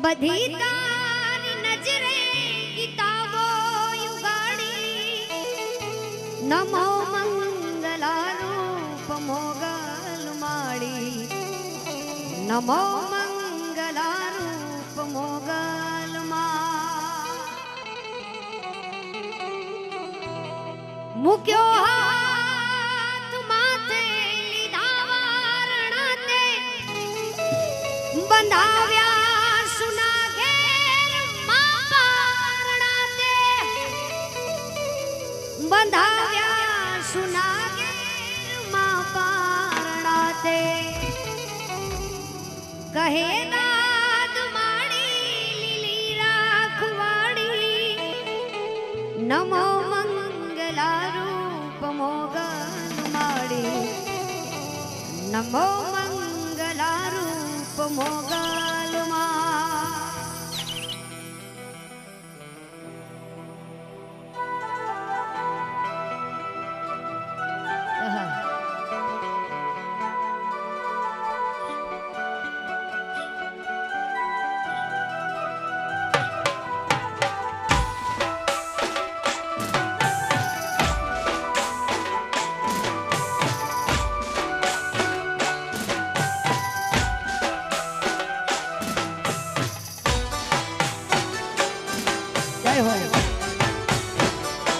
બધી તારી નજરે કિતાબો યુગાડી નમો મંગલારૂપ મોગલ માળી નમો મંગલારૂપ મોગલ માં મૂક્યો હાથ માથે લીધા વારણા તે બંધાવ્યા સુના ઘેર માં પારણા તે બંધાવ્યા સુના ઘેર માં પારણા તે કહે દાદ માડી લીલી રાખવાડી નમો મંગલારૂપ મોગલ માડી નમો મંગલારૂપ મોગલ માં જય હો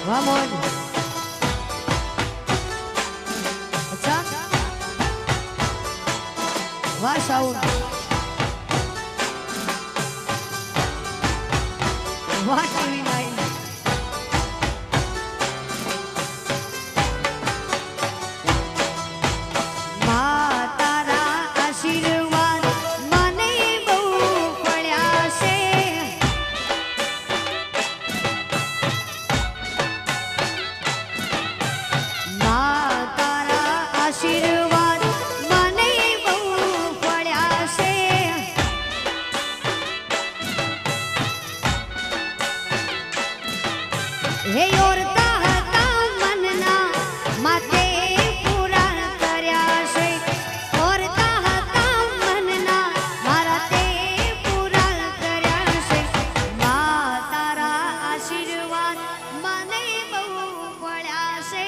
વાહ મોજ અચ્છા વાહ સાઉન્ડ વાહ ટીવી માઈ મા તારા આશીર્વાદ મને બહુ પડ્યા છે મા તારા આશીર્વાદ મને બહુ પડ્યા છે હે ઓરતા હતા મનના માથે પૂરા કર્યા છે ઓરતા હતા મનના મારા તે પૂરા કર્યા છે મા તારા આશીર્વાદ મને બહુ પડ્યા છે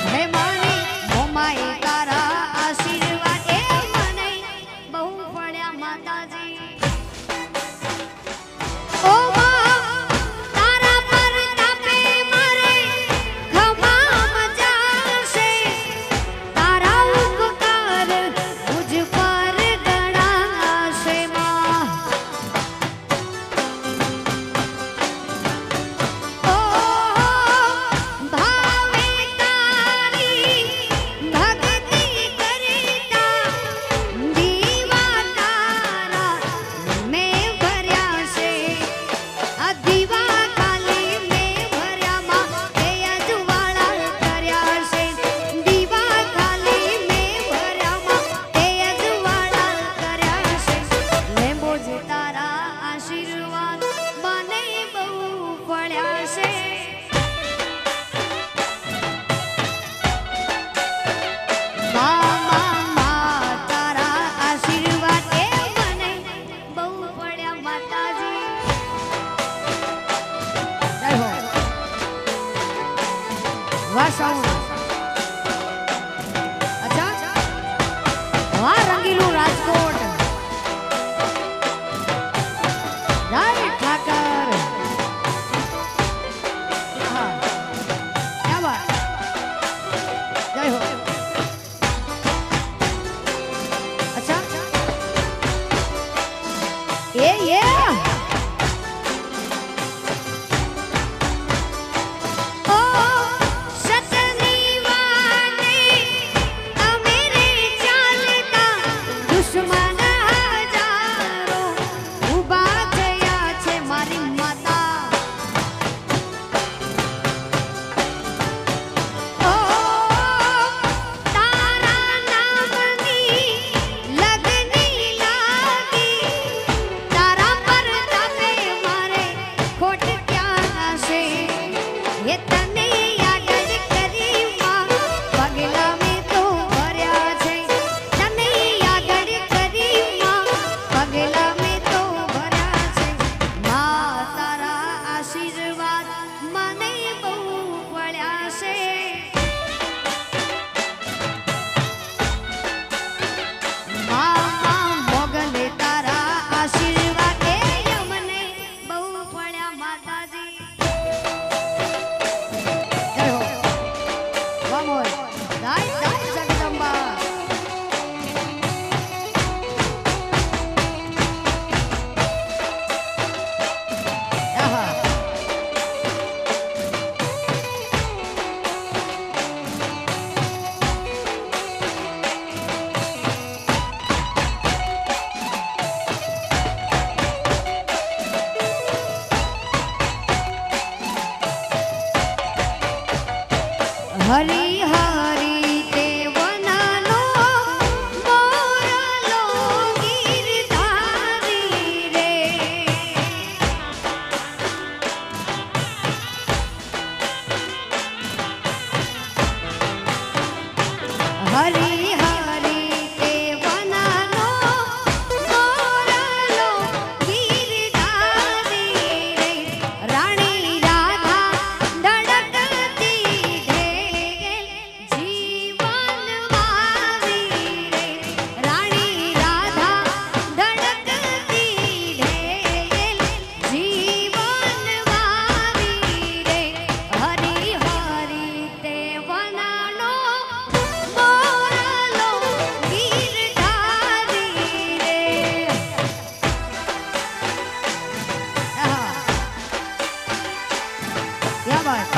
હે માની મોમાઈ તારા આશીર્વાદ એ મને બહુ પડ્યા માતાજી ઓ માં તારા પર તાપે મારે ખમા મચાશે તારા ઉપકાર મુझ પર ગણાશે માં ઓ ભાવે તારી ભક્તિ કરતા દીવા તારા મેં ભર્યા છે આ દીવા ખાલી મેં ભર્યા માં તે અજવાળા કર્યા છે દીવા ખાલી મેં ભર્યા માં તે અજવાળા કર્યા છે લેમ્બો જ તારા આશીર્વાદ મને બહુ પડ્યા છે મા તારા આશીર્વાદ એ મને બહુ પડ્યા માતાજી જય હો વાહ સાઉન્ડ અચ્છા વાહ રંગીલું રાજકોટ જય ઠાકર હા ક્યાં વાત જય હો અચ્છા એ ઓ સતને હરી હરી તે વનાનો મોરલો ગીરધારી રે હરી હરી તે વનાનો મોરલો ગીરધારી રે રાણી રાધા ધડકતી ઢેલ જીવન વાવી રે રાણી રાધા ધડકતી ઢેલ જીવન વાવી રે હરી હરી તે વનાનો મોરલો ગીરધારી રે क्या बात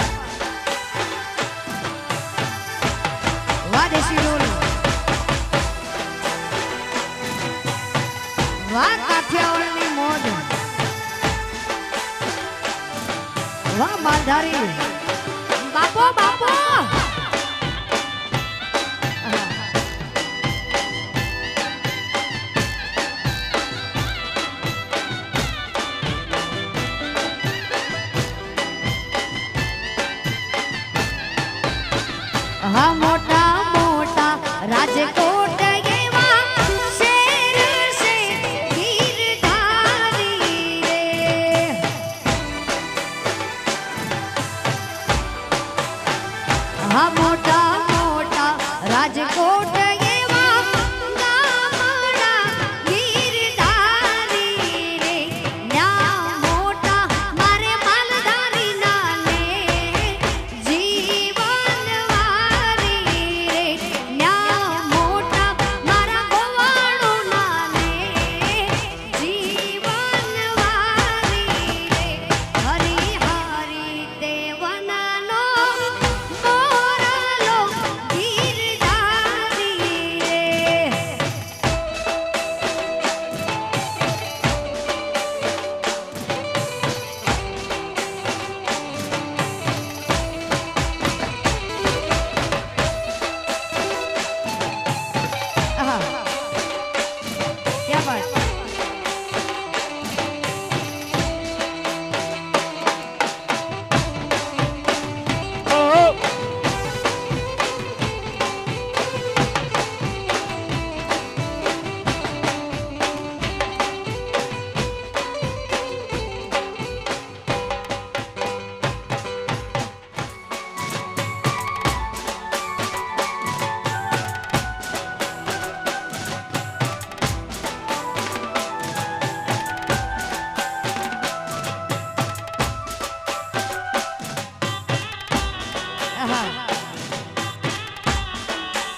वाह देसी ढोल वाह काठियावाड़नी मोज वाह मालधारी बापो बापो હા મોટા મોટા રાજકોટ એવા શેર છે ગીરધારી રે હા મોટા મોટા રાજકોટ એવા ગામડા ગીરધારી રે ન્યા મોટા મારે માલધારી નાને જીવન વારી રે ન્યા મોટા મારા ગોવાળું નાને જીવન વારી રે હરી હરી તે વનાનો મોરલો ગીરધારી રે આહા ક્યા બાત આહા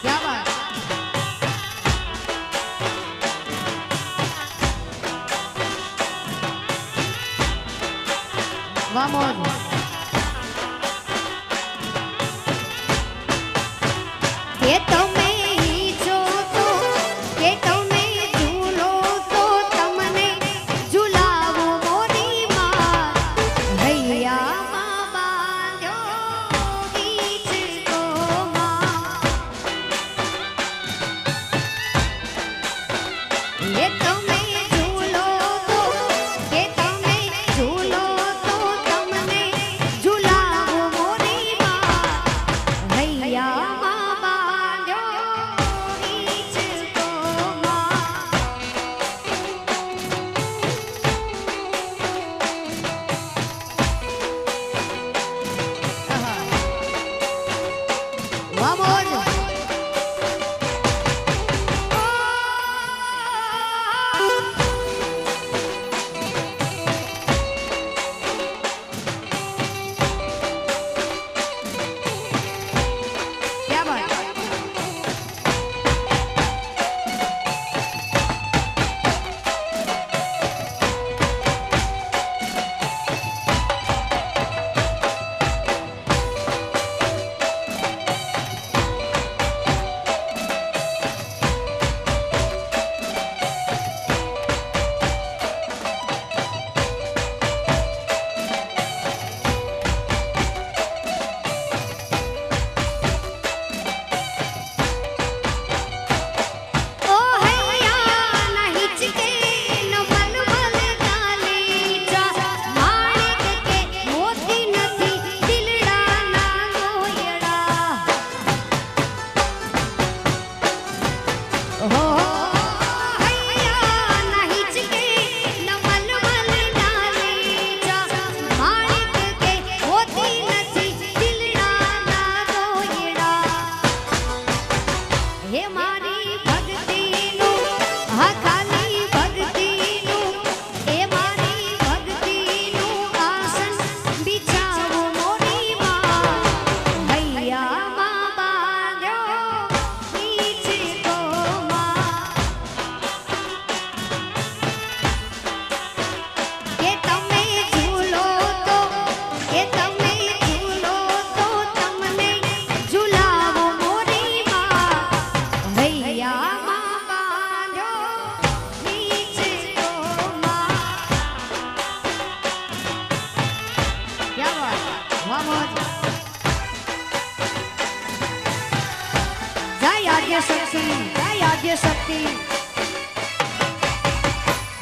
ક્યા બાત વાહ મોજ કે તમે ઈચ્છો તો કે તમે ઝૂલો તો તમને ઝુલાવો મોરી માં હૈયામાં બાંધ્યો ઈચ્છતો માં એ તમે ઝૂલો તો કે તમે ઝૂલો તો તમને ઝુલાવો મોરી માં હૈયામાં બાંધ્યો ઈચ્છતો માં આહા વાહ મોજ क्या बात મોજ જય આદ્ય શક્તિ જય આદ્ય શક્તિ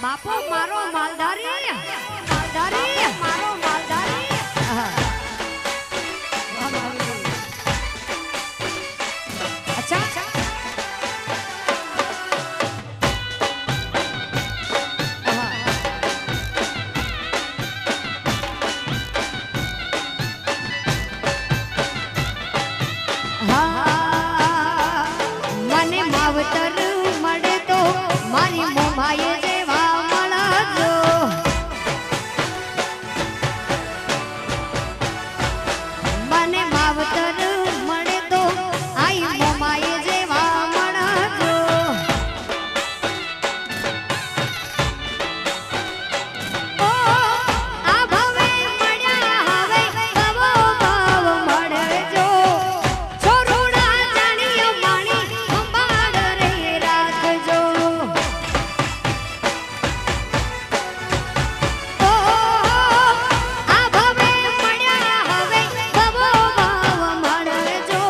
બાપો મારો માલધારી માલધારી મારો માલધારી અચ્છા મને માવતર મળે તો મારી મોમાએ જેવા મળજો મને માવતર મળે તો આઈ મોમાએ જેવા મળજો ઓ આ ભવે મળ્યા હવે ભવો ભાવ મળજો છોરુડા જાણીઓ માણી સંભાળ રે રાખજો ઓ આ ભવે મળ્યા હવે ભવો ભાવ મળજો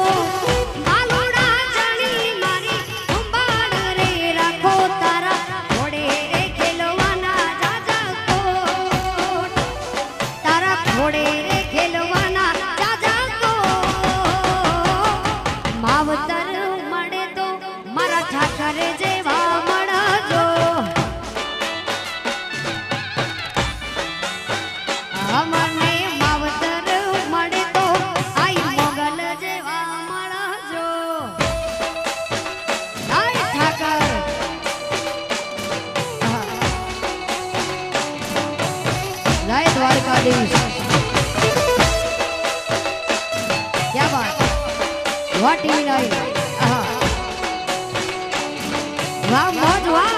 માલુડા જાણી મારી સંભાળ રે રાખો તારા ઘોડે રે ખેલવાના જાજા કોટ તારા ઘોડે રે ખેલવાના જાજા કોટ માવતર મળે તો મારા ઠાકર જેવા મળજો અમને માવતર મળે તો આઈ મોગલ જેવા મળજો આય ઠાકર જય દ્વારકાધીશ क्या बात वाह टीवी नाइन वाह मौज वाह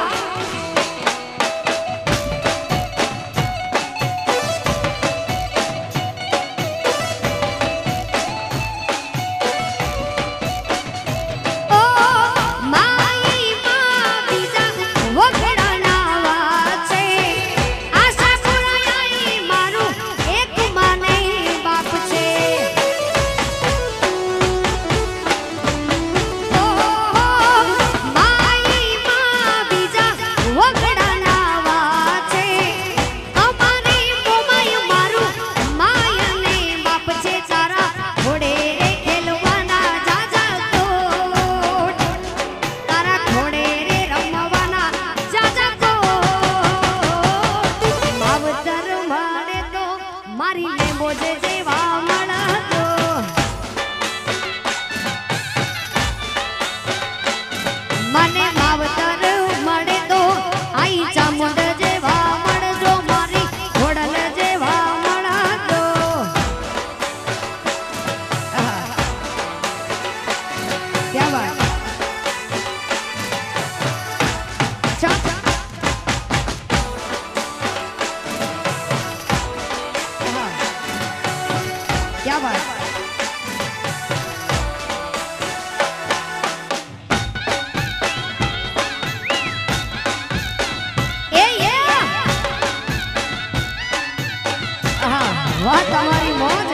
ओ माई मां बीजा વગડાના વાછે આશા પુરાઈ મારું એક માને બાપ છે ઓ માઈ માં બીજા વગડાના વાછે અમારી મોમાય મારું માયને બાપ છે તારા ઘોડે રે ખેલવાના જાજા કોટ તારા ઘોડે રે રમવાના જાજા કોટ માવતર મળે તો મારી ને મોજે જેવા મળતો મને માવતર મળે તો આઈ ચામુંડ જેવા મળજો મારી ઘોડલ જેવા મળજો क्या बात अच्छा क्या बात वाह तुम्हारी मौज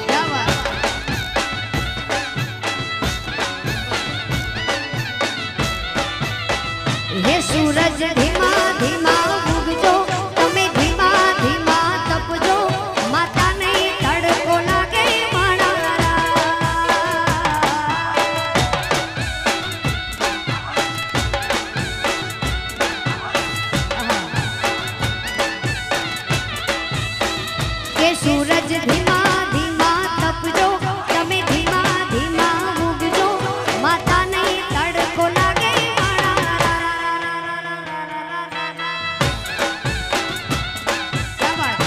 क्या बात हे सूरज धीमा धीमा उगજો તમે ધીમા ધીમા તપજો માતા નહીં તડકો લાગે માણા કે सूरज धीमा धीमा तपજો તમે ધીમા ધીમા ઉગજો માતા નહીં તડકો લાગે માણા क्या बात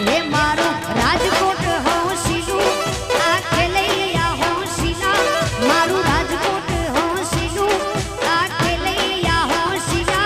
हे मारो राजकोट होशीलू आखे लैया होशीला मारू राजकोट होशीलू आखे लैया होशीला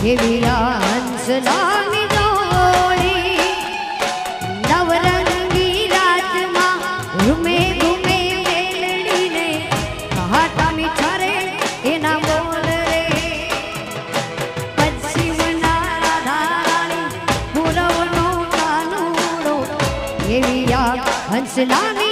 એવી હંસલાની જોડી નવરંગી રાતમાં રૂમે ઘૂમે મેલડીને હાટાની ઠરે એના બોલ રે પશ્ચિમના રાધારાણી મુરવનો કાનુડો એવી હંસલાની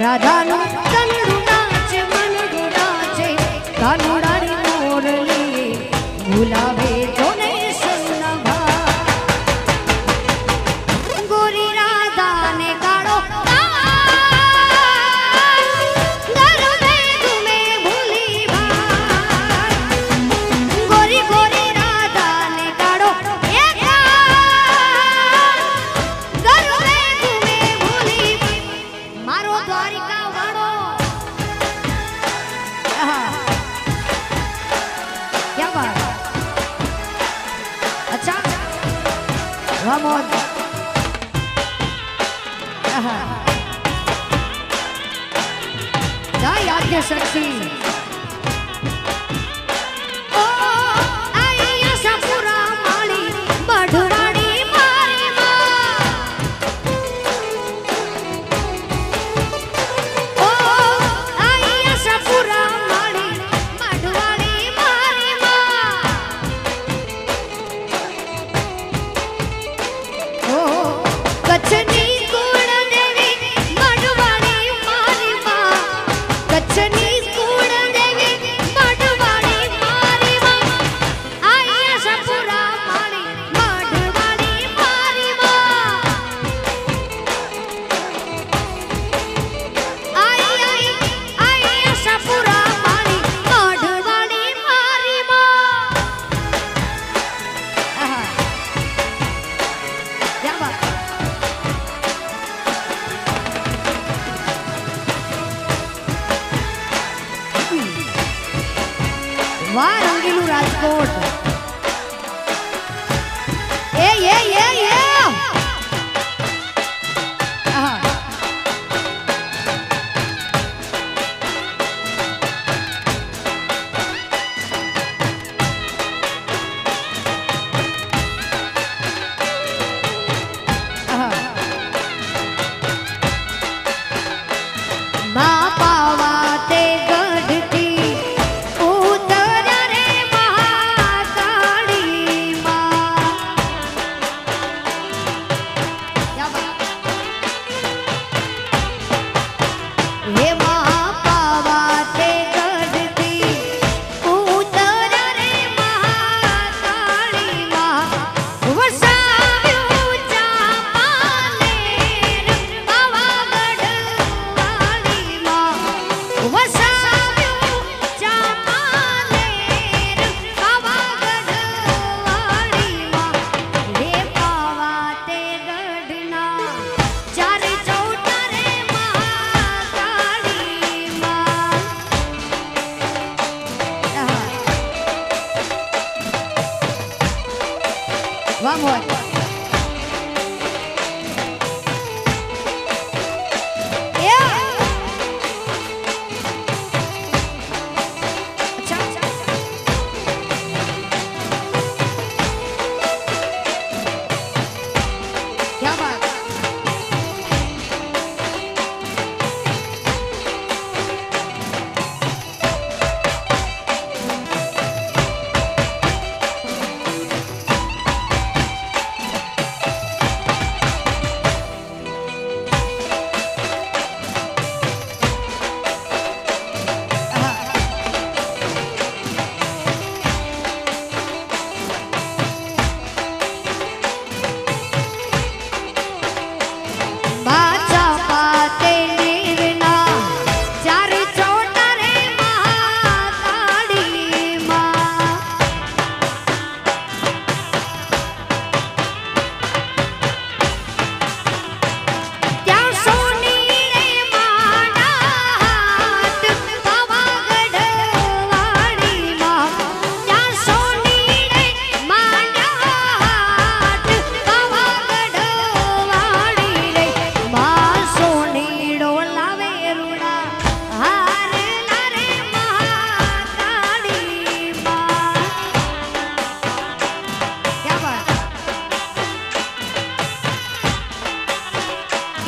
રાધાનું તનડું નાચે મનડું નાચે કાનુડાની મોરલી ભૂલાવે જોને સન્નભા ગોરી રાધાને કાળો ગરબે ઘૂમે ભૂલી ગોરી ગોરી રાધાને કાળો ગરબે ઘૂમે ભૂલી મારો દ્વારિકા વાળો क्या बात अच्छा वामोद जय आद्य शक्ति ओ आया सपुरा माली मधुरानी मारी मां ओ आया सपुरा माली मधुरानी मारी मां ओ कच्छनी कुळ देवी मधुरानी मारी मां कच्छनी कुळ देवी मधुरानी मारी मां आया सपुरा माली मधुरानी मारी मां आया सपुरा माली मधुरानी मारी मां क्या बात वाह रंगीलू राजकोट ए मां पावा ते गढ़ती उतर रे महादेव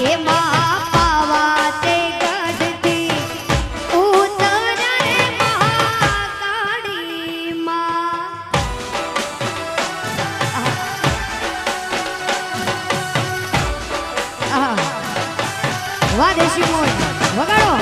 એમાં પાવા તે ગઢથી ઉતરે મહાકાળીમાં. વાહ દેશી મોજ વગાડો.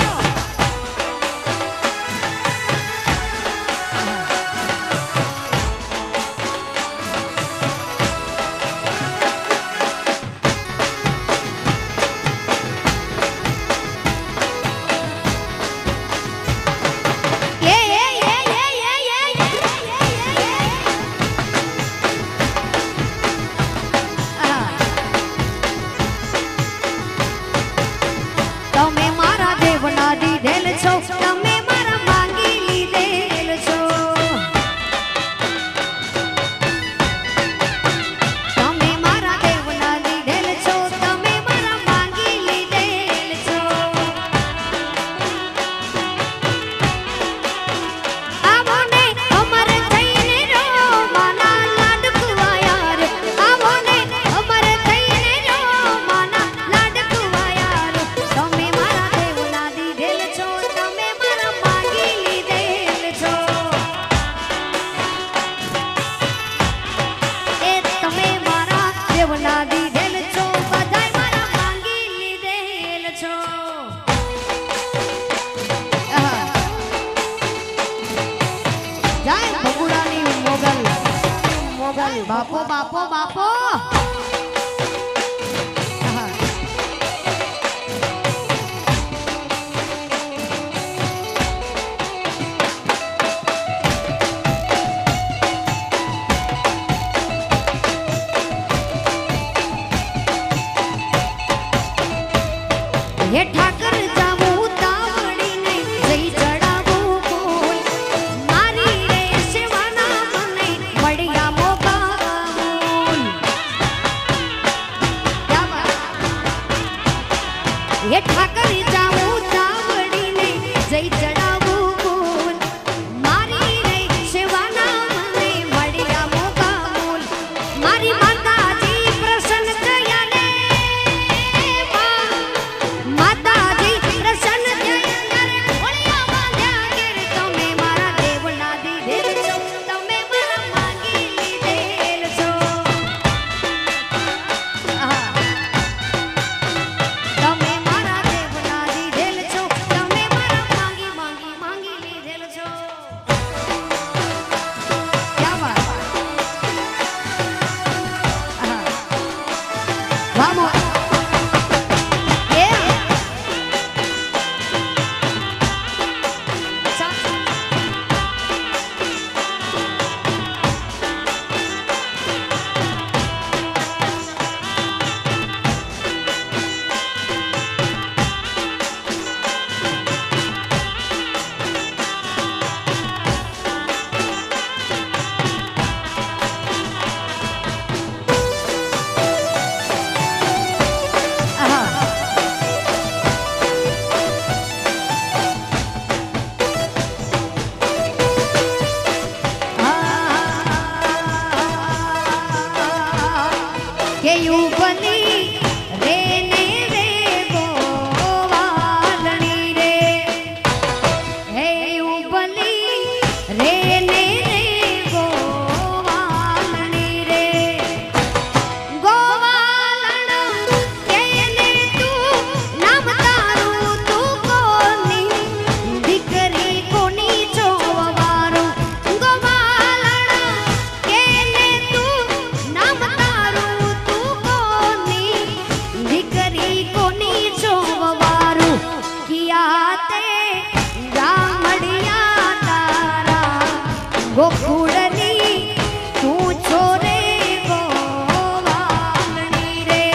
તમે મારા દેવના દીધેલ છો, તમે મારા માંગી લીધેલ છો. તમે મારા દેવના દીધેલ છો, તમે મારા માંગી લીધેલ છો. આવો ને અમર થઈને રો માના લાડકુવા યાર. આવો ને અમર થઈને રો માના લાડકુવા યાર. તમે મારા દેવના દીધેલ છો, તમે મારા માંગી લીધેલ છો. એ તમે મારા દેવના દીધેલ છો, બધાય મારા માંગી લીધેલ છો. જય બગુડાની મોગલ મોગલ બાપો બાપો બાપો. હે ઠાકર જાવું તાવડીને જઈ ચડાવું બોલ. મારી રે સેવાના મને મળ્યા મોગા બોલ. ક્યાં વાત. હે ઠાકર જાવું તાવડીને જઈ ચડાવું બોલ. મારી રે સેવાના મને મળ્યા મોગા બોલ. મારી માતાજી પ્રસન્ન થયા ને માતાજી પ્રસન્ન થયા ત્યારે ઓળિયા બાંધ્યા ઘેર. તમે મારા દેવના દીધેલ છો, તમે મારા માંગી લીધેલ છો. તમે મારા દેવના દીધેલ છો, તમે મારા માંગી માંગી માંગી લીધેલ છો. ક્યાં વાત. Vamos. Yeah. કે યુગની રે ને રે ગોવાલણી રે. હે યુગની રે ને રે ગોવાલણી રે. ગોવાલણ કેને તું નામ તારું તું કોની દીકરી કોની જોવારું. ગોવાલણ કેને તું નામ તારું તું કોની દીકરી કોની જોવારું. કિયા તે ગામડિયા તારા ગોકુળની તું છો રે ગોવાલણી રે.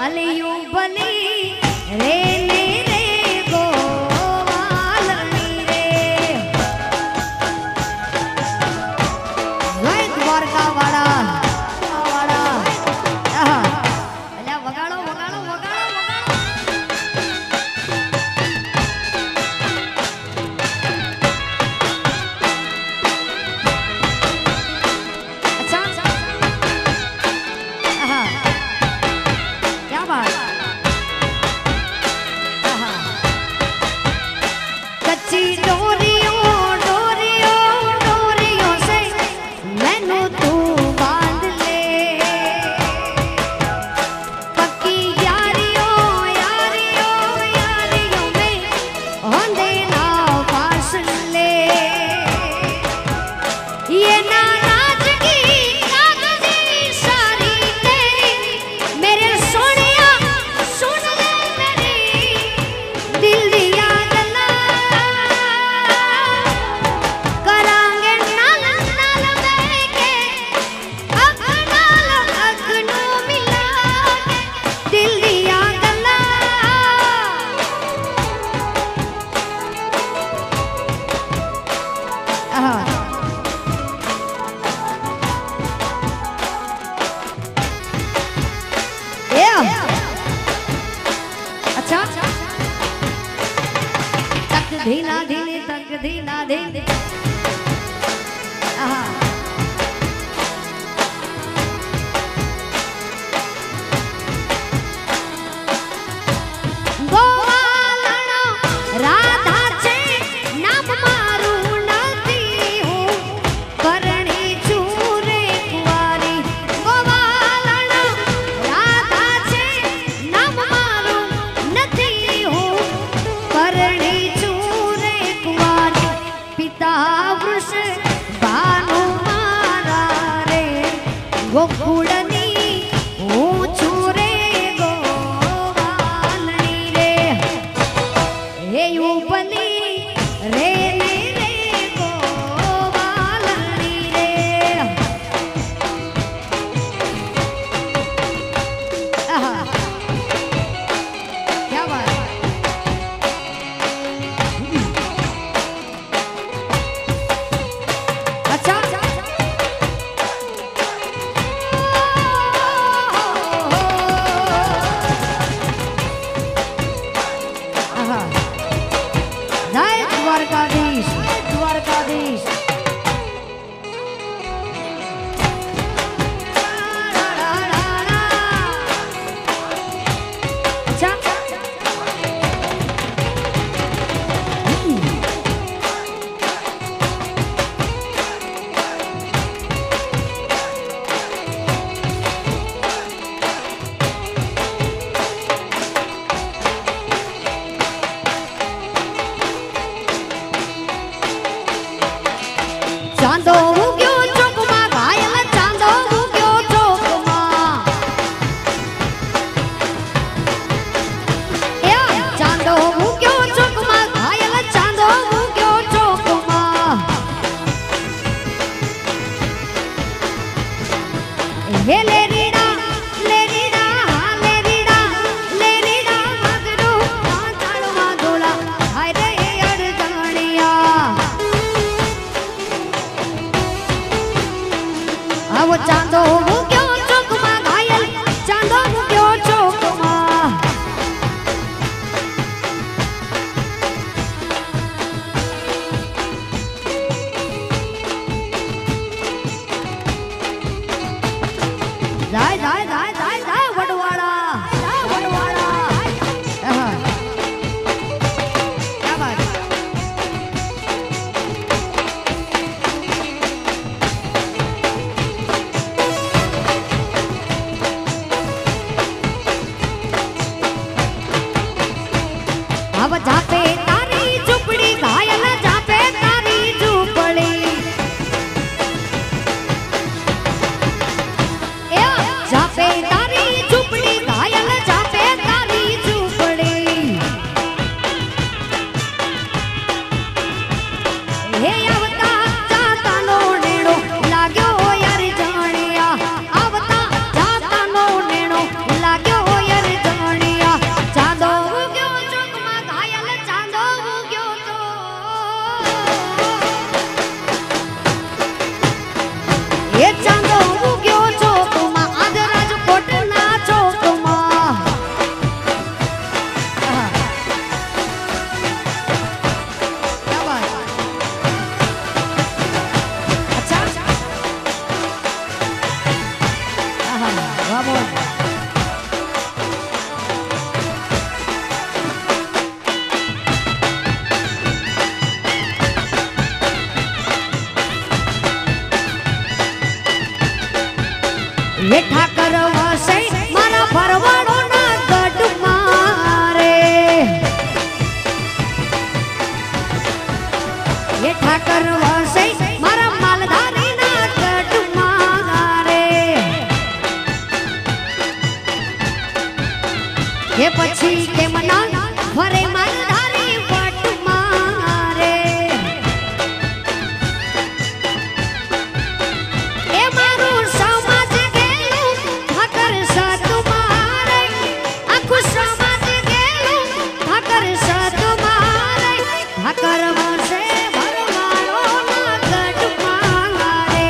અલિયું બલી રે ને રે ગોવાલણી રે. જય દ્વારકા વાળા વાળા. અલ્યા વગાડો વગાડો વગાડો વગાડો. धीना धीने तक धीना धीने चांदो उग्यो चौकमा घायल चांदो उग्यो चौकमा चांदो उग्यो चौकमा घायल चांदो उग्यो चौकमा हे ले रीड़ा मगरू चांदवा गोला हाय रे अड़गणिया वो चांदो उग्यो चौकमा घायल चांदो उग्यो चौकमा जाय जाय जाय जाय जाय वडवाड़ा क्या बात अब जापे तारी झुपड़ी घायल जापे तारी झुपड़ी जापे तारी झुपड़ी घायल जापे तारी झुपड़ी हे आवता जाता नो नेड़ो लाग्यो यार जानिया आवता जाता नो नेड़ो लाग्यो यार जानिया चांदो ये चांदो उग्यो चौकमा आज राजकोट ना चौकमा क्या बात अच्छा वाह ये ठाकर वसे मारा भरवाड़ो ना गड मारे ये ठाकर वसे मारा मालधारी ना गड मारे ये पछी के मना फरे मालधारी वट मारे ए मारू समाज ठाकर वसे भरवाड़ो ना गड मारे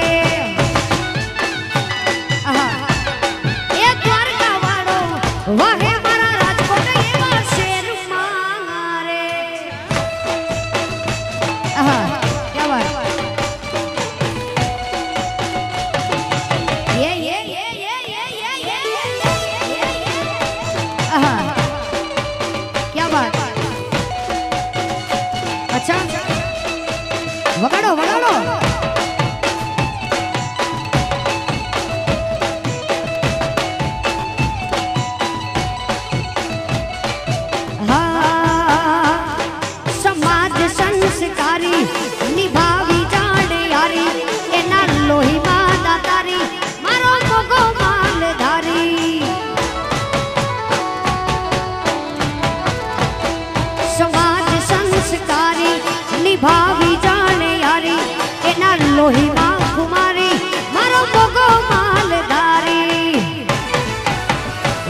ये द्वारका वाड़ो वाहे मारा राजकोट एवा शेर मारे લોહી માં કુમારી મારો મોગો માલધારી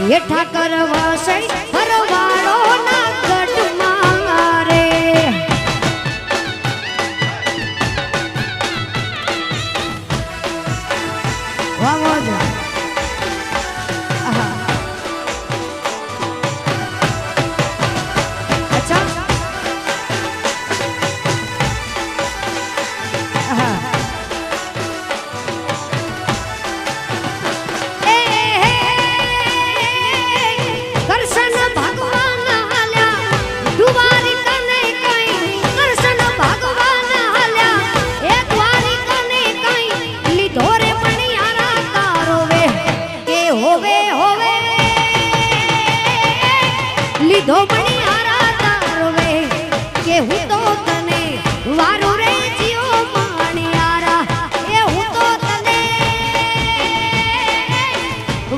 એ ઠાકર વસે હરવાળો ના ગઢમાં રે વાવો જ લીધો મણિયારા તારો વે કે હું તો તને વારું રે જીઓ મણિયારા એ હું તો તને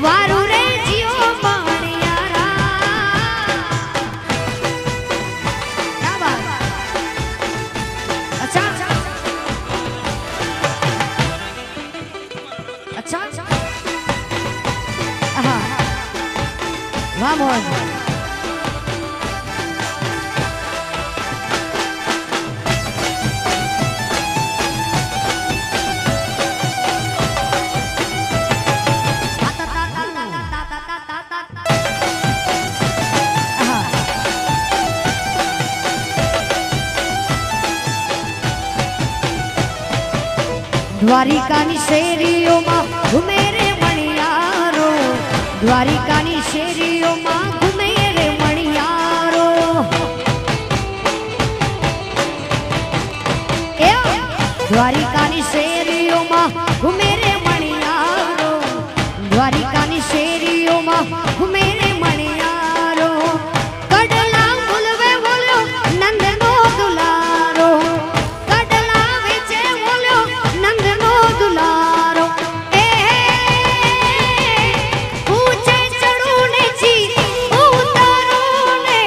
વારું રે જીઓ મણિયારા ક્યા બાત અચ્છા અચ્છા હા વાહ મોજ દ્વારિકાની શેરીઓમાં ઘૂમે રે મણિયારો દ્વારિકાની શેરીઓમાં ઘૂમે રે મણિયારો એ દ્વારિકાની શેરીઓમાં ઘૂમે રે મણિયારો દ્વારિકાની શેરીઓમાં ઘૂમે રે મણિયારો કડલા બોલવે બોલ્યો નંદનો દુલારો दुलारो ए ऊंचे चढ़ू ने जी उतरू ने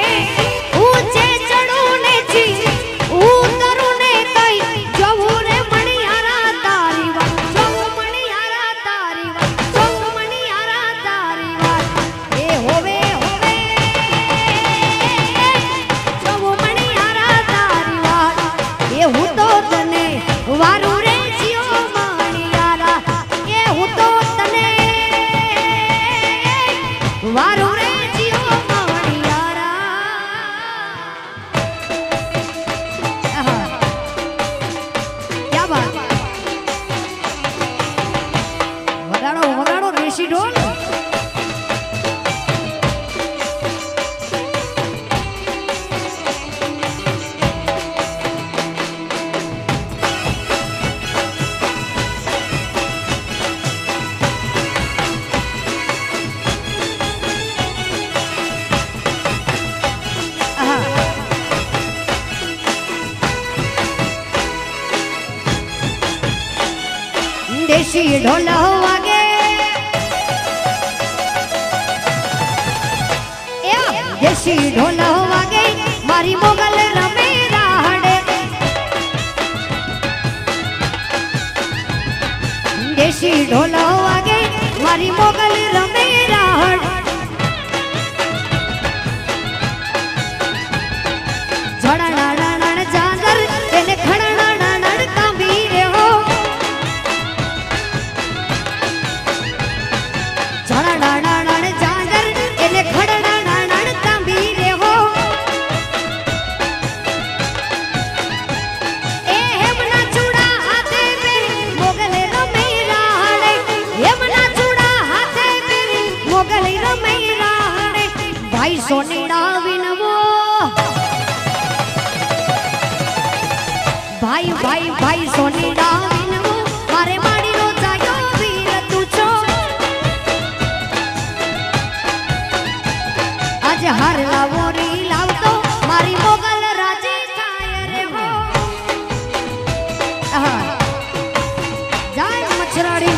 ऊंचे चढ़ू ने जी उतरू ने कई जवू रे मणियारा तारी वाट जवू मणियारा तारी वाट जवू मणियारा तारी वाट ए होवे होवे जवू मणियारा तारी वाट ए हूं तो तने वारू रे વારો રે જીઓ મણિયારા ક્યા બાત વગાડો વગાડો દેશી ઢોલ દેશી ઢોલ વાગે દેશી ઢોલ વાગે મારી મોગલ રમે રાહડે દેશી ઢોલ વાગે મારી મોગલ રમે રાહડ ઝડાણા જાગર એને ખડાણા કાંબી રે હો જાગર એને ખડડા કાંબી રે હો એ હેમના ચૂડા હાથે પેરી મોગલ રમે રાહડે હેમના ચૂડા હાથે પેરી મોગલ રમે રાહડે ભાઈ સોનીડા વિનવો ભાઈ ભાઈ ભાઈ સોનીડા વિનવો મારે માડી નો જાયો વીર તું છો આજે હાર લાવો રી લાવતો મારી મોગલ રાજી થાય રે હો જાય મછરાડી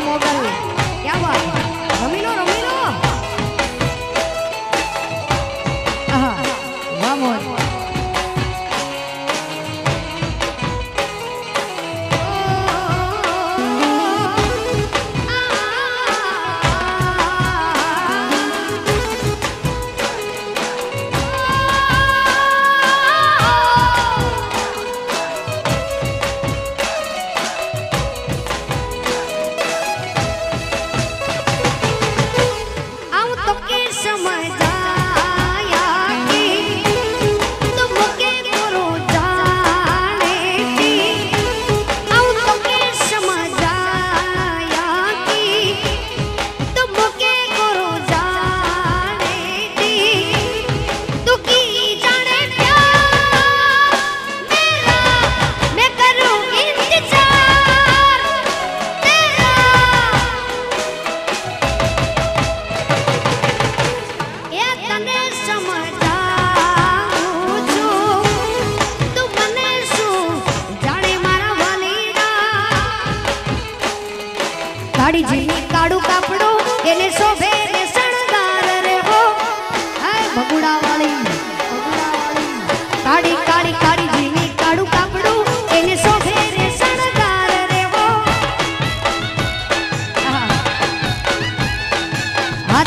મોગલ ક્યા વાત રમી લો વાહ મોજ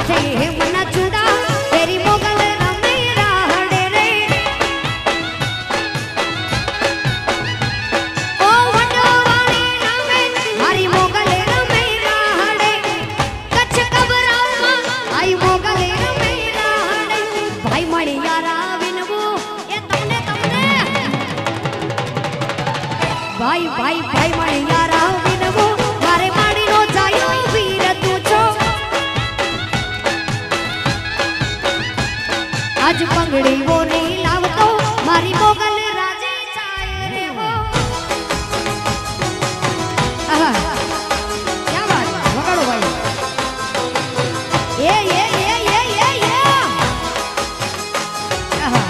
हाथे मना चूड़ा तेरी मोगल रमे राहड़े रे ओ वडवाणी रमे मारी मोगल रमे राहड़े कच्छ कबरामा आई मोगल रमे राहड़े भाई मणियारा विनवो ए तमने भाई भाई भाई मणियारा विनवो मारे माड़ी नो जायो वीर तू छो आज पंगड़ी वो नहीं लावतो मारी मोगल राजे चाय रे वो आहा क्या बात वगाड़ो भाई ये आहा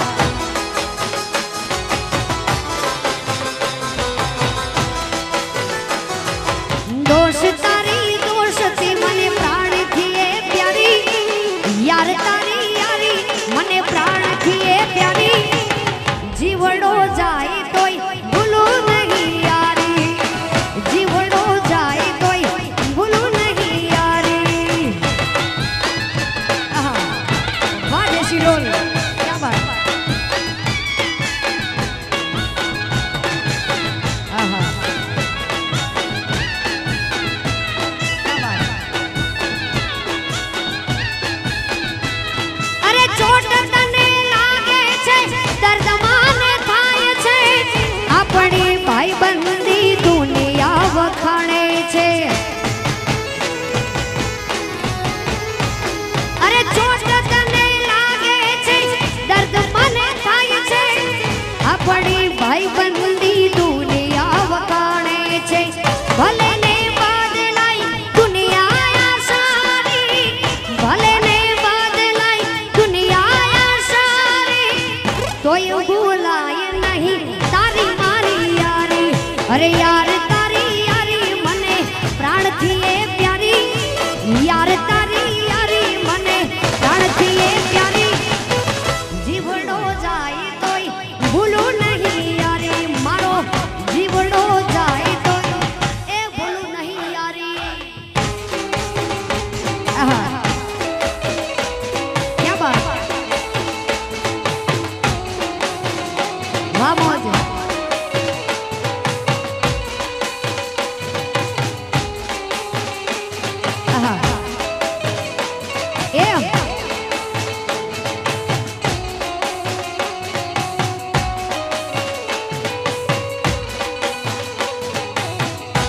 दोष तारी दोष ते मने प्राण थिए प्यारी यार तारी यारी मने प्राण थिए प्यारी जीवड़ो जाए तोय भूलू नहीं यारी जीवड़ो जाए तोय भूलू नहीं यारी आहा वाह देसी रोल क्या बात आहा चोट तने लागे छे दर्द माने थाय छे अपनी भाई बंदी दुनिया वखाणे छे अरे चोट तने लागे छे दर्द माने थाय छे अपनी भाई बंदी दुनिया वखाणे छे भले ने बदलाई दुनिया सारी भले तोय भूलाय नहीं तारी मारी यारी अरे यार तारी यारी मने प्राण थिए प्यारी यार तारी यारी मने प्राण थिए प्यारी जीवड़ो जाए तोय भूलू नहीं यारी मारो जीवड़ो जाए तोय ए भूलू नहीं यारी आहा क्या बात Vamos. Ajá.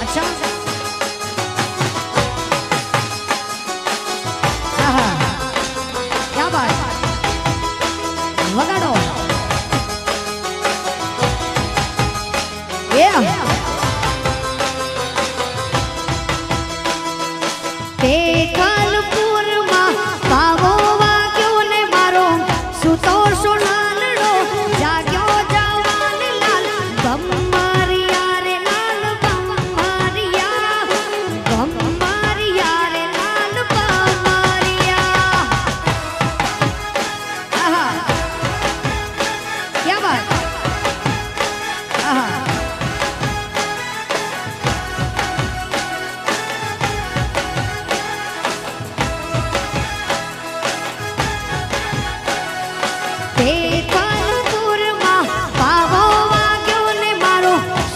अच्छा आहा क्या बात वगाड़ो ते कालपुरमा पावो वाग्यो ने मारो सुतो सोनालड़ो जाग्यो जवान लाल बम्मारिया रे लाल बम्मारिया रे लाल बम्मारिया आहा क्या बात आहा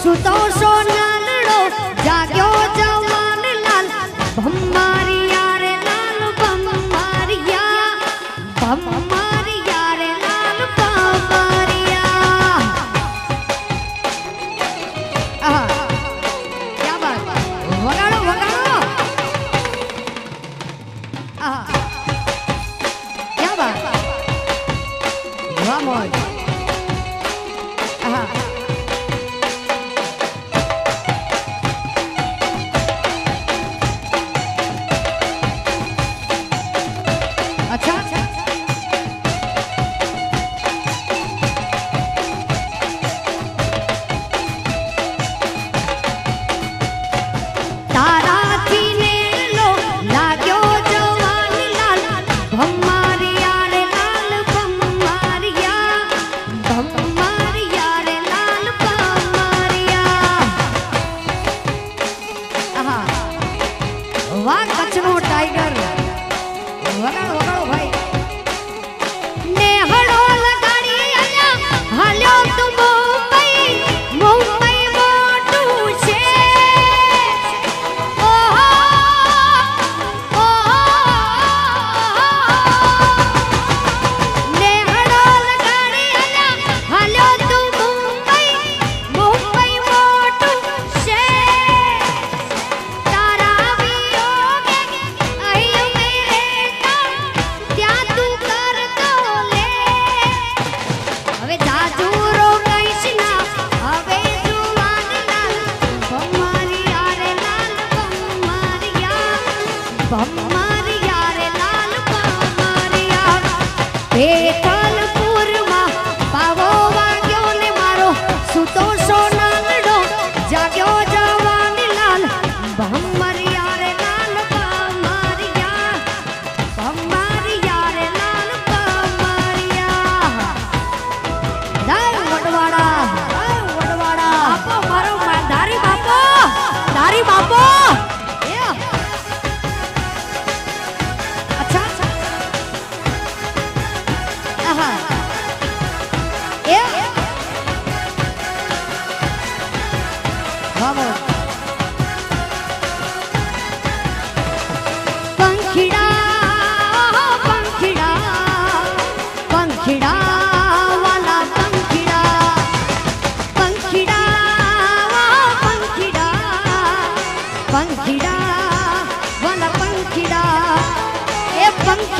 सुतो सोनालड़ो जाग्यो जवान लाल बम्मारिया रे लाल बम्मारिया रे लाल बम्मारिया आहा क्या बात वगाड़ो वगाड़ो आहा क्या बात वाह मौज आहा अच्छा तारा थी ने लो लाग्यो जवान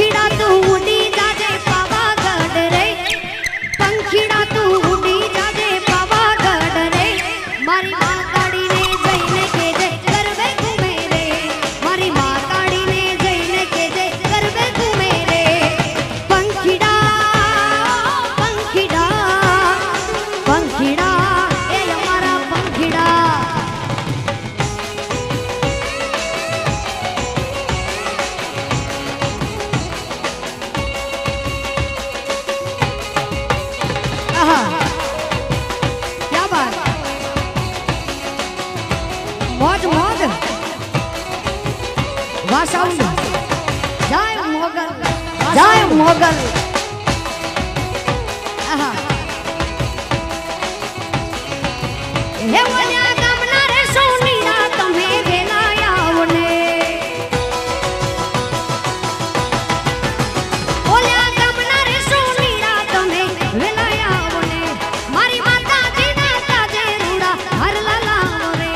पंखीड़ा तू उड़ी जाजे पावागढ़ रे, पंखीड़ा तू उड़ी जाजे पावागढ़ रे, मारी माँ काड़ी ने जईने के जे करवे घूमे रे, मारी माँ काड़ी ने जईने के जे करवे घूमे रे। पंखीड़ा पंखीड़ा पंखीड़ा ए हमारा पंखीड़ा। क्या बात, मौज मौज वाह साउंड, जय मोगल जय मोगल। हे बोल्या गामना रे सोनीरा तमे वेलाया ओने, बोल्या गामना रे सोनीरा तमे वेलाया ओने, मारी माता जी ना ताजे रूड़ा हर लाला रे,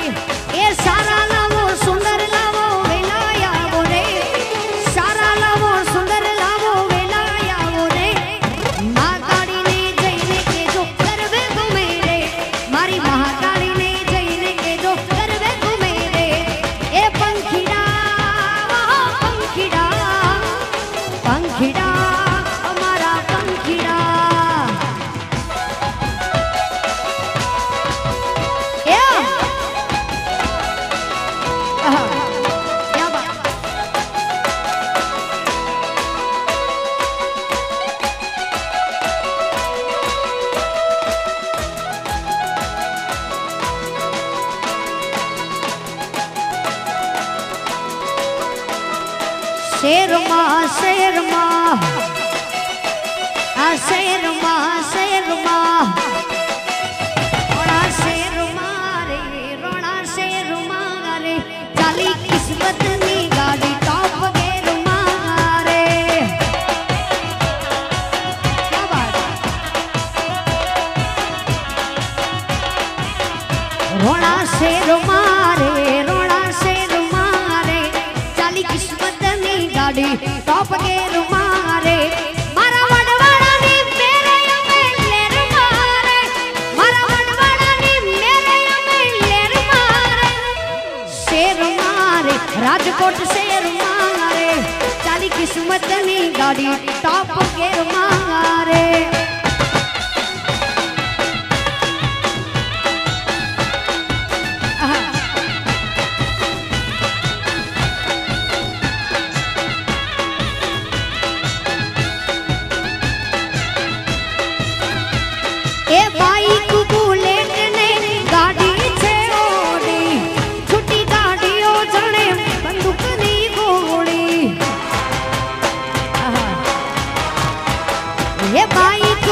ए सारा लावो सुंदर लावो वेलाया ओने, सारा लावो सुंदर लावो वेलाया ओने, महाकाली ने जईने के जो करवे घूमे रे, मारी महाकाली ने जईने के जो करवे घूमे रे। ए पंखीड़ा पंखीड़ा पंखीड़ा हमारा पंखीड़ा। ए क्या बात, शेर माँ शेर माँ शेर माँ शेर माँ, रोड़ा शेर मारे रोड़ा शेर मारे, चाली किस्मत नी गाड़ी टॉप गेर मारे। क्या बात, रोड़ा शेर मारे रोड़ा शेर मारे, चाली किस्मत नी गाड़ी टॉप गेर मारे। मारा वडवाड़ा नी मेरे अमे लेर मारे, मारा वडवाड़ा नी मेरे अमे लेर मारे, शेर मारे राजकोट शेर मारे, चाली किस्मत नी गाड़ी टॉप गेर मारे। ए बाइक बुलेट ने गाड़ी छे ओडी, छुट्टी गाड़ीओ जणे बंदूक नी गोली। ए बाइक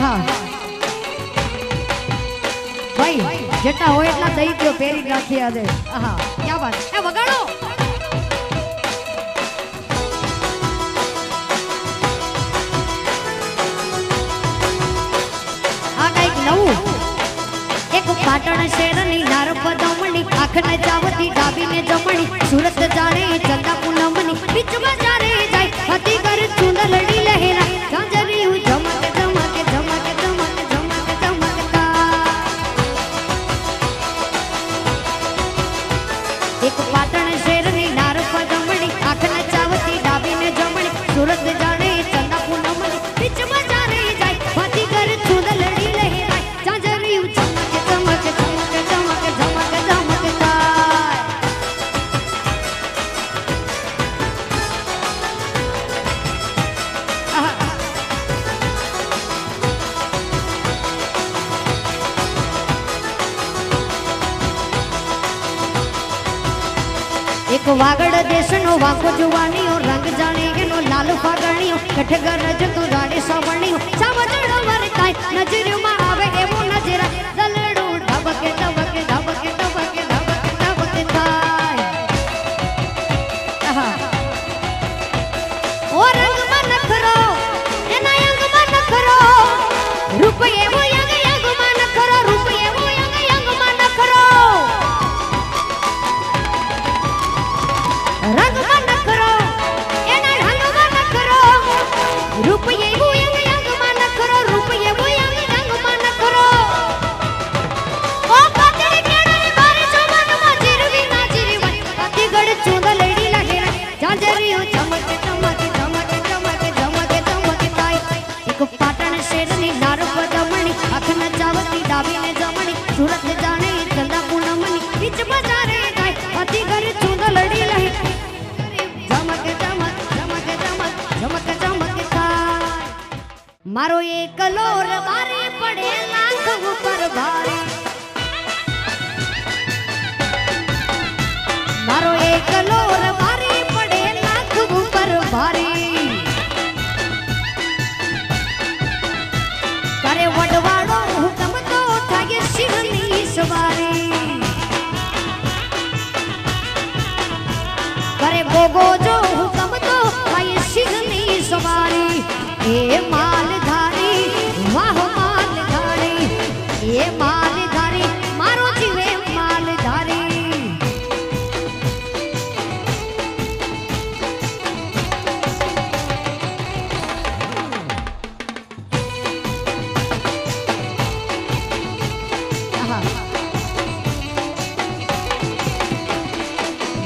હા ભાઈ જેટલા હોય એટલા દઈ દો પહેરી રાખી આજે હા ક્યાં વાત એ વગાડો આ કઈક નવું એક પાટણ શહેરની નારપદમણી આંખને ચાવતી ડાબીને જમણી સુરત જાણે ચંદા પૂનમની બીચમાં જાણે જાય હતી કર ચુંદર લડી લહેરા ગાંજરી ઝમક ઝમક ઝમક ઝમક ઝમક ઝમકતા એક પાટણ શહેરની નારપદમણી આંખને ચાવતી ડાબીને જમણી સુરત જાણે ચંદા પૂનમની બીચમાં જાણે જાય હતી કર ચુંદર લડી લહેરા ગાંજરી ઝમક ઝમક ઝમક ઝમક ઝમક ઝમકતા એક વાગડ દેશનો વાંકો જુવાનીઓ રંગ જાણે એનો લાલ ફાગણીઓ કઠગર રજતો રાડે સાવણીઓ સાવજડો વરતાય નજરમાં આવે એવો નજરા દલડો ધબકે ધબકે ધબકે ધબકે ધબકે ધબકે થાય ઓ રંગમાં નખરો એના અંગમાં નખરો રૂપ એવો અંગ અંગમાં નખરો રૂપ એવો અંગ અંગમાં નખરો રંગમાં નખરો એના રંગમાં નખરો રૂપ એવું અંગ અંગમાં નખરો રૂપ એવું અંગ અંગમાં નખરો ઓ કાતરી કેળાની બારી જવાનમાં જીરવી ના જીરવાય કાતીગડ ચૂંદ લેડી લહેરા જાંજરીઓ ચમક ચમક ચમક ચમક ચમક ચમક થાય એક પાટણ શેરની નારપદમણી આંખ નચાવતી ડાબીને જમણી સુરત જાણે ચંદા પૂનમની બીચમાં જાણે જાય કાતીગડ ચૂંદ લેડી લહેરા મારો એકલો રવારે પડે લાખ ઉપર ભારે મારો એકલો રવારે પડે લાખ ઉપર ભારે કરે વડવાડો હુકમ તો થાય શિવની સવારી કરે ગોગો જો હુકમ તો થાય શિવની સવારી એ માલધારી વાહ માલધારી એ માલધારી મારો જીવે માલધારી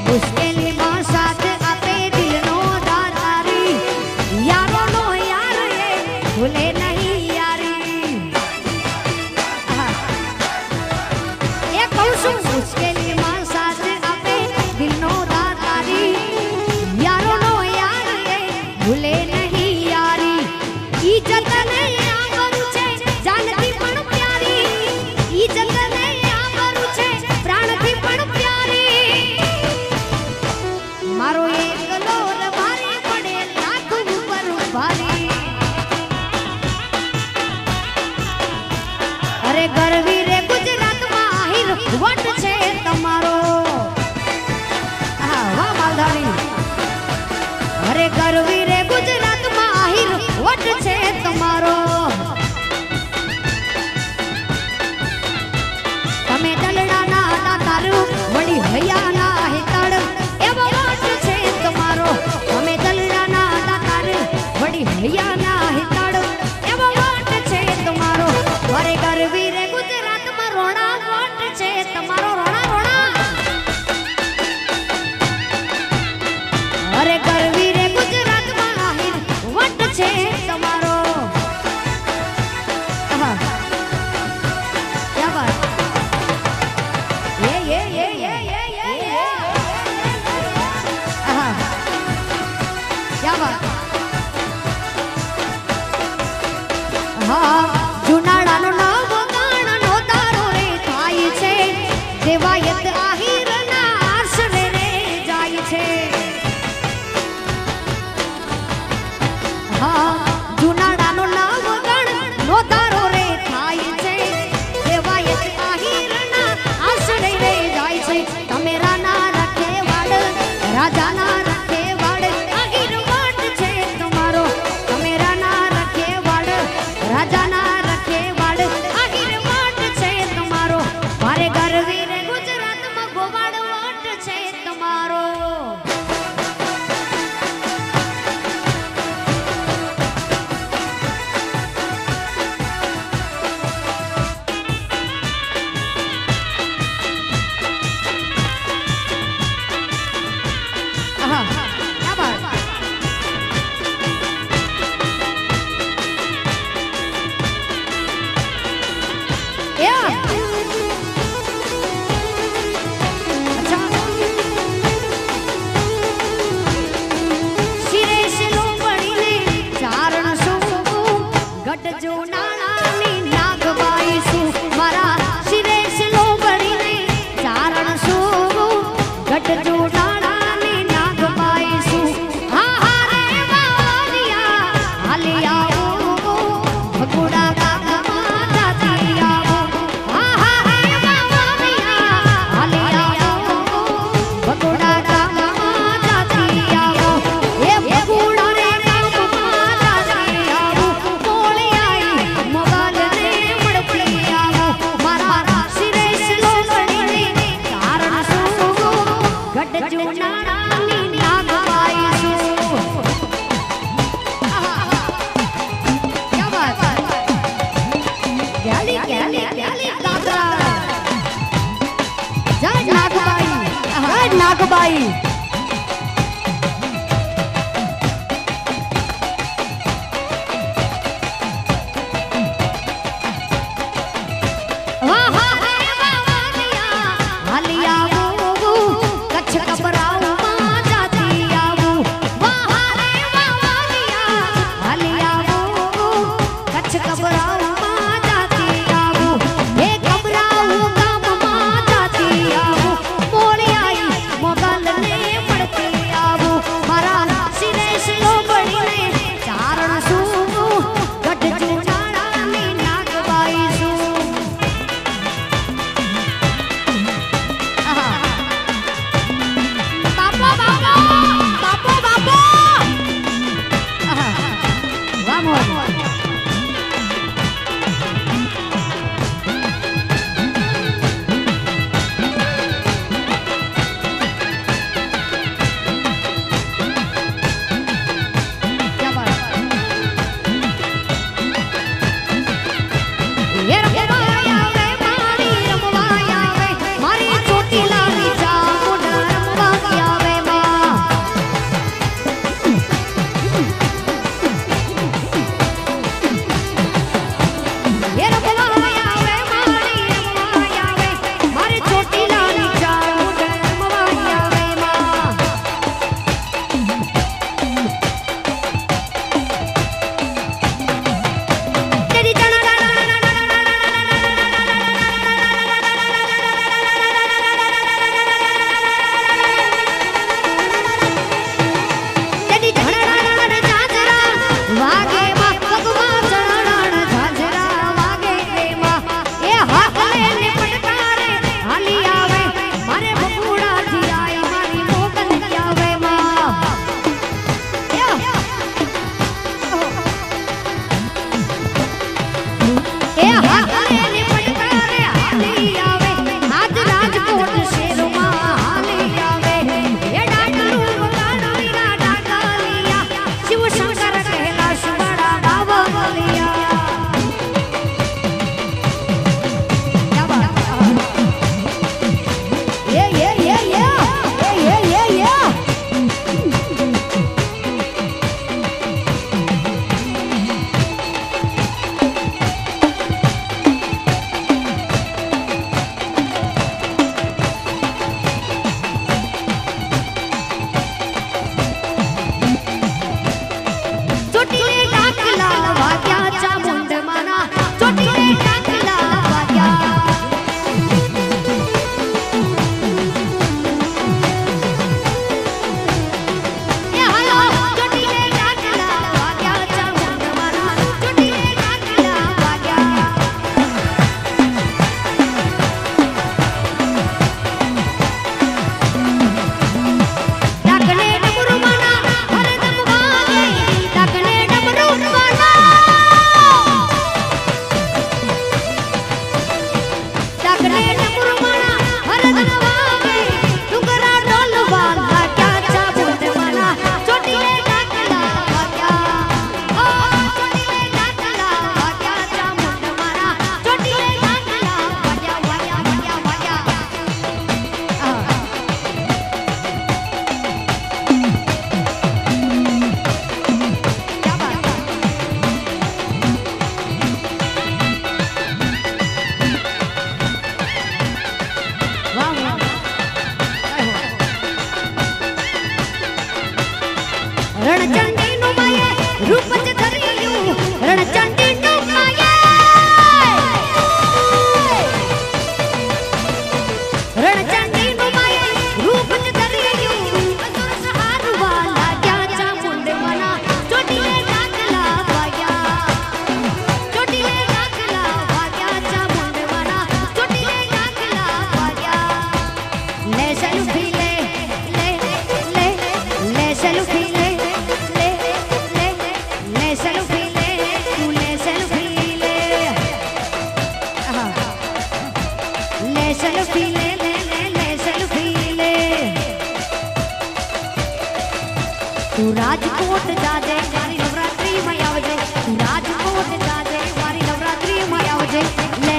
મુશ્કેલીમાં સાથ આપે દિલનો દાતારી યારોનો ભૂલે નહીં યારી એ કહું છું મુશ્કેલીમાં સાથ આપે દિલનો દાતારી યારોનો યાર ભૂલે નહીં યારી ઈ જતને આબરૂ છે જાનથી પણ પ્યારી ઈ જતને આબરૂ છે પ્રાણથી પણ પ્યારી મારો એકલો રવારે પડે લાખ ઉપર ભારી અરે ગરવી રે ગુજરાતમાં આહિર વટ છે તમારો હા વાહ માલધારી અરે ગરવી રે ગુજરાતમાં આહિર વટ છે તમારો તમે દલડાના દાતાર વળી હૈયાના હિતાળ એવો વટ છે તમારો તમે દલડાના દાતાર વળી હૈયાના હિતાળ એવો વટ છે તમારો અરે ગરવી રે ગુજરાત राजा ना रखे वाड़ आखिर वाट छे तुम्हारो मारे घर वीर गुजरात में गोवाड़ वाट छे तुम्हारो क्या बात अच्छा सिरे से लो बड़ी ने चारण सु गट जो नानी नागबाई सु मारा सिरे से लो बड़ी ने चारण सु गट जो नानी नागबाई सु हा हा रे बावलिया हालिया भगुड़ा नागबाई मोगल ने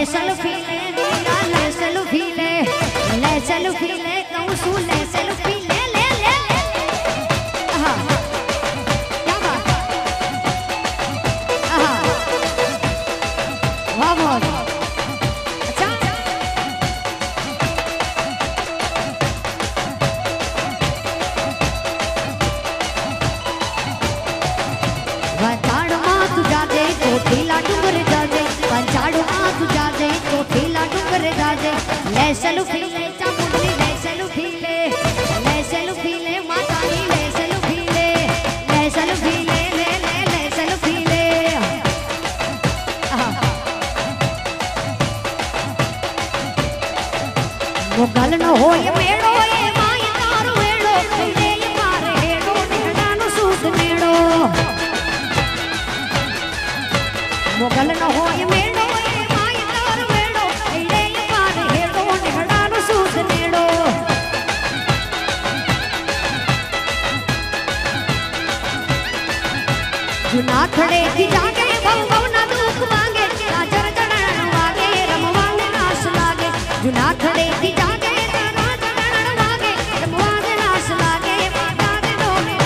सेल्फी ले मीरा ले सेल्फी ले कहूँ सू ले सेल्फी ले ले ले हाँ क्या बात हाँ वाह बहुत अच्छा वचाड़ मां तू जाजे कोठीला डूंगर जाजे वचाड़ मां तू जाजे कोठीला डूंगर जाजे ले सेल्फी ले चामुंडली ले सेल्फी ले मातानी ले सेल्फी ले सेल्फी ले सेल्फी ले मुगल न होय मेड़ो ए माय तारो वेड़ो ले मारे हेड़ो निहडानो सूद नेड़ो मुगल न होय मेड़ो ए माय तारो वेड़ो ले मारे हेड़ो निहडानो सूद नेड़ो जुनाथड़े थी जागे भव भव ना दुख मांगे राजर जड़न वागे रमवाने नाश लागे जुनाथड़े थी जागे राजर जड़न वागे रमवाने नाश लागे माता दे डोले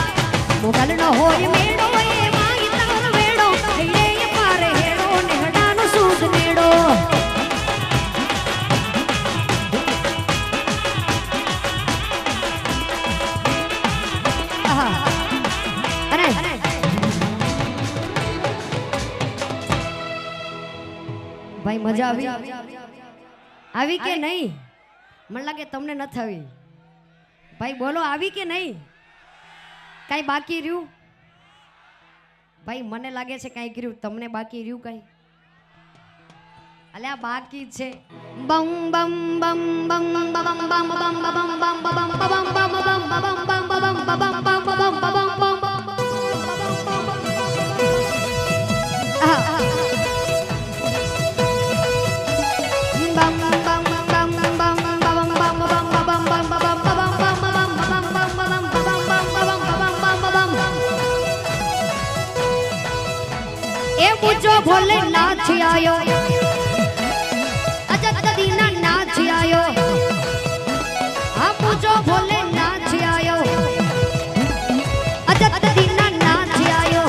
मुगल न होय मेड़ो ए माय तारो वेड़ो ले पारे हेड़ो निहडानो सूद नेड़ो अरे भाई मजा આવી કે નહીં મને લાગે તમને નથી આવી ભાઈ બોલો આવી કે નહીં કાઈ બાકી રહ્યું ભાઈ મને લાગે છે કાઈ કર્યું તમને બાકી રહ્યું કાઈ અલ્યા બાકી છે બમ બમ બમ બમ બમ બમ બમ બમ બમ બમ બમ બમ जो भोले नाच आयो अजत दीना नाच आयो आप जो भोले नाच आयो अजत दीना नाच आयो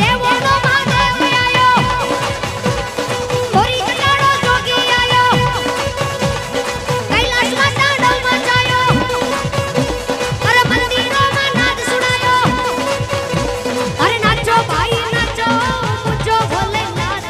देवो नो महादेव आयो गोरी कटाड़ो जोगी आयो कैलाश माता डोल मचायो अरे मंदिरों में नाच सुनायो अरे नाचो भाई जो भोले नाच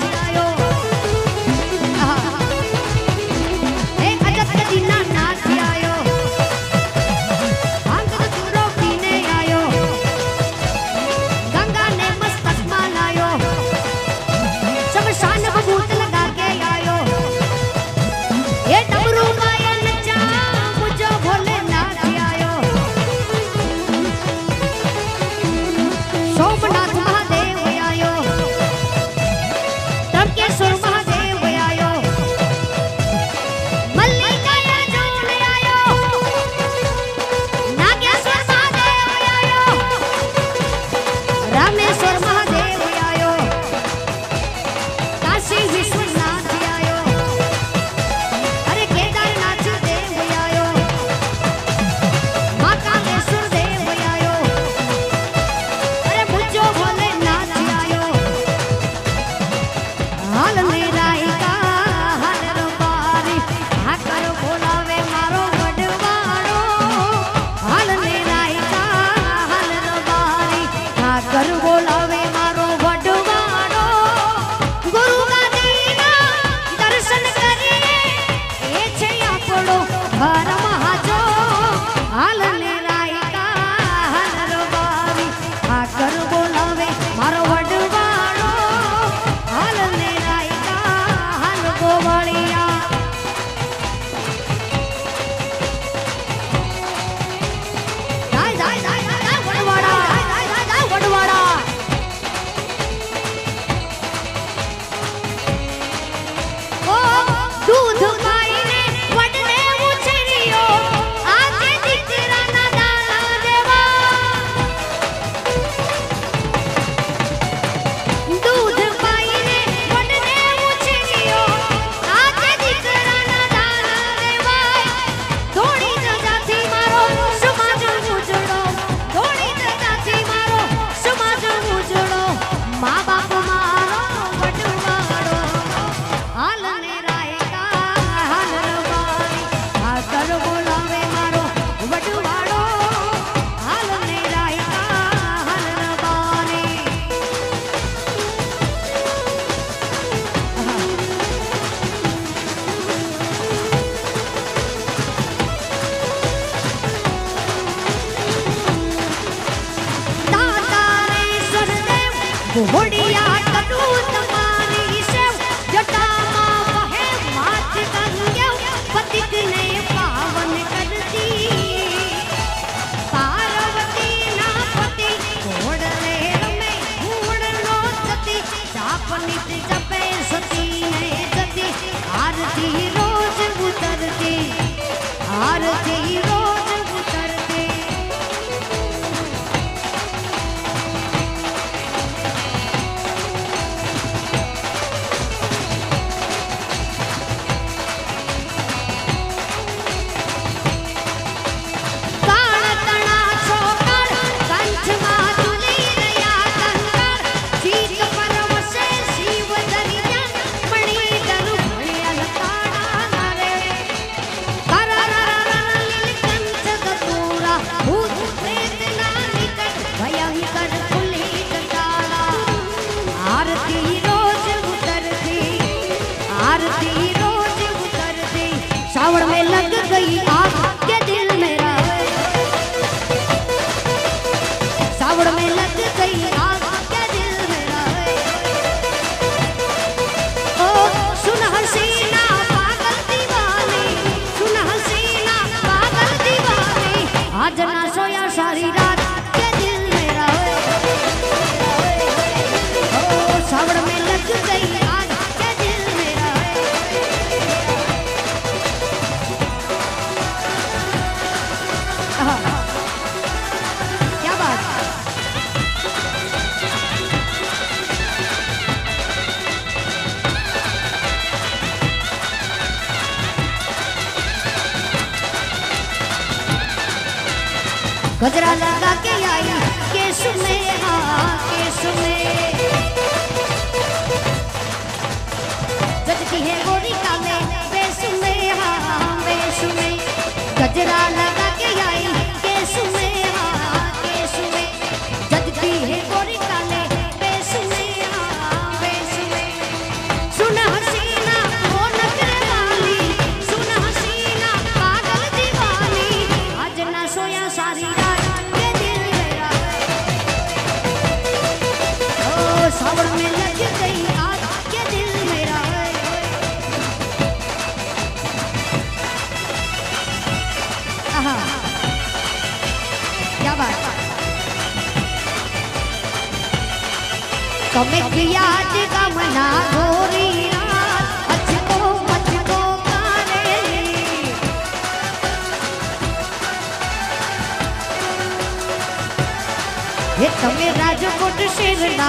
नित जपे सती ने जती आरती रोज उतरती आरती रोज उतरती सावड़ में लग गई आग के दिल मेरा सावड़ में लग गई आग के दिल मेरा ओ सुन हसीना पागल दीवानी सुन हसीना पागल दीवानी आज ना सोया सारी रात के दिल मेरा ओ सावड़ में लग गई आग के दिल मेरा क्या बात गजरा लगा के आई केस में हाँ केस में गजती है गोरी काले बेस में हाँ बेस में गजरा लगा के आई केस में हाँ केस में जगती है गोरी काले बेस में हाँ बेस में सुन हसीना वो नखरे वाली सुन हसीना पागल दीवानी आज ना सोया सारी रात के दिल मेरा ओ सावड़ में लग गई आज के दिल मेरा क्या बात तुम्हें याद का मना गोरी अचको कारे ये तुम्हें राजकोट शेरना